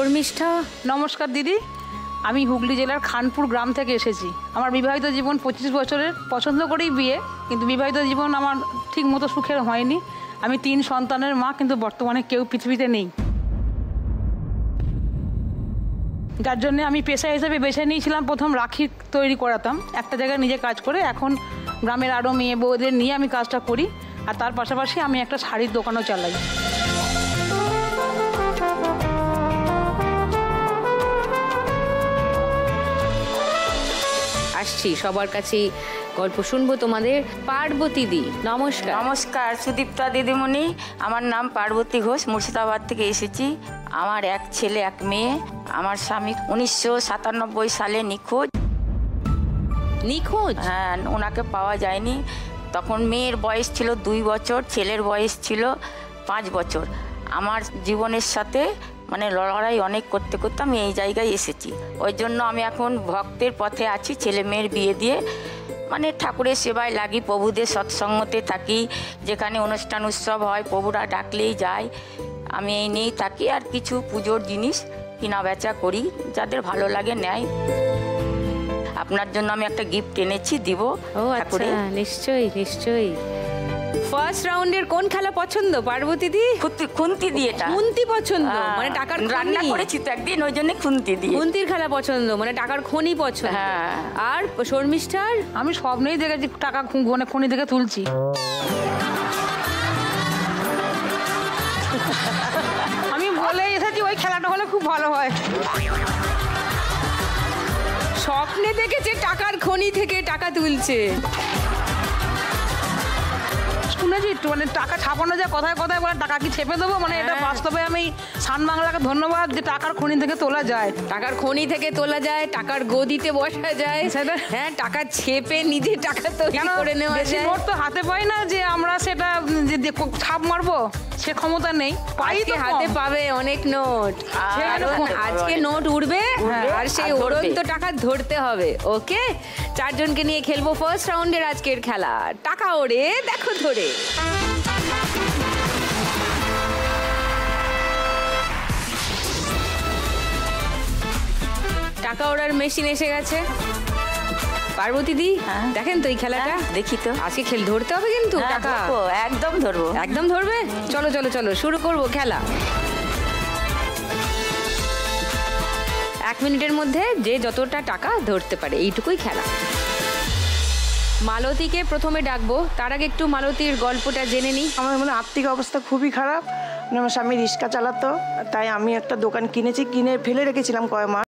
শর্মিষ্ঠা। নমস্কার দিদি, আমি হুগলি জেলার খানপুর গ্রাম থেকে এসেছি। আমার বিবাহিত জীবন 25 বছরের, পছন্দ করেই বিয়ে, কিন্তু বিবাহিত জীবন আমার ঠিক মতো সুখের হয়নি। আমি 3 সন্তানের মা, কিন্তু বর্তমানে কেউ পৃথিবীতে নেই। যার জন্য আমি পেশা হিসেবে বেছে নিয়েছিলাম প্রথম রাখি তৈরি করাতাম একটা জায়গায় নিজে কাজ করে। এখন গ্রামের আরও মেয়ে বউদের নিয়ে আমি কাজটা করি, আর তার পাশাপাশি আমি একটা শাড়ির দোকানও চালাই। আসছি সবার কাছেই গল্প শুনবো তোমাদের। পার্বতী দি, নমস্কার। নমস্কার সুদীপ্তা দিদিমণি, আমার নাম পার্বতী ঘোষ, মুর্শিদাবাদ থেকে এসেছি। আমার এক ছেলে এক মেয়ে। আমার স্বামী 1997 সালে নিখোঁজ। নিখোঁজ? হ্যাঁ, ওনাকে পাওয়া যায়নি। তখন মেয়ের বয়স ছিল 2 বছর, ছেলের বয়স ছিল 5 বছর। আমার জীবনের সাথে মানে লড়াই অনেক করতে করতে আমি এই জায়গায় এসেছি। ওই জন্য আমি এখন ভক্তের পথে আছি। ছেলে মেয়ের বিয়ে দিয়ে মানে ঠাকুরের সেবায় লাগি, প্রভুদের সৎসঙ্গতে থাকি। যেখানে অনুষ্ঠান উৎসব হয় প্রভুরা ডাকলেই যাই। আমি এই নিয়েই থাকি, আর কিছু পুজোর জিনিস কিনা বেচা করি, যাদের ভালো লাগে নেয়। আপনার জন্য আমি একটা গিফট এনেছি, দিব। ও আচ্ছা, নিশ্চয়ই নিশ্চয়ই। ফার্স্ট রাউন্ডের কোন খেলা পছন্দ পার্বতী দি? খুন্তি দিয়ে। খুন্তি পছন্দ, মানে টাকার রান্না করেছি তো একদিন, ওই জন্য খুন্তি দিয়ে। খুন্তির খেলা পছন্দ, মানে টাকার খনি পছন্দ। হ্যাঁ। আর শর্মিষ্ঠার? আমি স্বপ্নেই দেখেছি টাকা মানে খনি থেকে তুলছি। আমি বলে এসেছি ওই খেলাটা হলে খুব ভালো হয়। স্বপ্নে দেখেছে টাকার খনি থেকে টাকা তুলছে। শুনেছি মানে টাকা ছাপানো যায় কথায় কথায়, বলে টাকা কি ছেপে দেবো, মানে এটা বাস্তবে আমি সান বাংলাকে ধন্যবাদ যে টাকার খনি থেকে তোলা যায়। টাকার খনি থেকে তোলা যায়, টাকার গদিতে বসা যায়, হ্যাঁ, টাকা ছেপে নিজে টাকা তৈরি করে নেওয়া যায়। নোট তো হাতে পাই না যে আমরা সেটা যে ছাপ মারবো, সে ক্ষমতা নেই। পাই তো হাতে পাবে অনেক নোট, আজকে নোট উঠবে আর সেই উড়ন্ত টাকা ধরতে হবে। ওকে, 4 জনকে নিয়ে খেলবো ফার্স্ট রাউন্ডের আজকের খেলা টাকা ওড়ে দেখো ধরে। টাকা ওড়ার মেশিন এসে গেছে। পার্বতী দি, দেখেন তো এই খেলাটা? দেখি তো। আজকে ধরতে হবে কিন্তু টাকা। একদম ধরবো। একদম ধরবে? চলো চলো চলো, শুরু করবো খেলা। 1 মিনিটের মধ্যে যে যতটা টাকা ধরতে পারে, এইটুকুই খেলা। মালতীকে প্রথমে ডাকবো, তার আগে একটু মালতীর গল্পটা জেনে নিই। আমার মানে আর্থিক অবস্থা খুবই খারাপ। আমার স্বামী রিক্সা চালাতো, তাই আমি একটা দোকান কিনেছি, কিনে ফেলে রেখেছিলাম কয়েক মাস।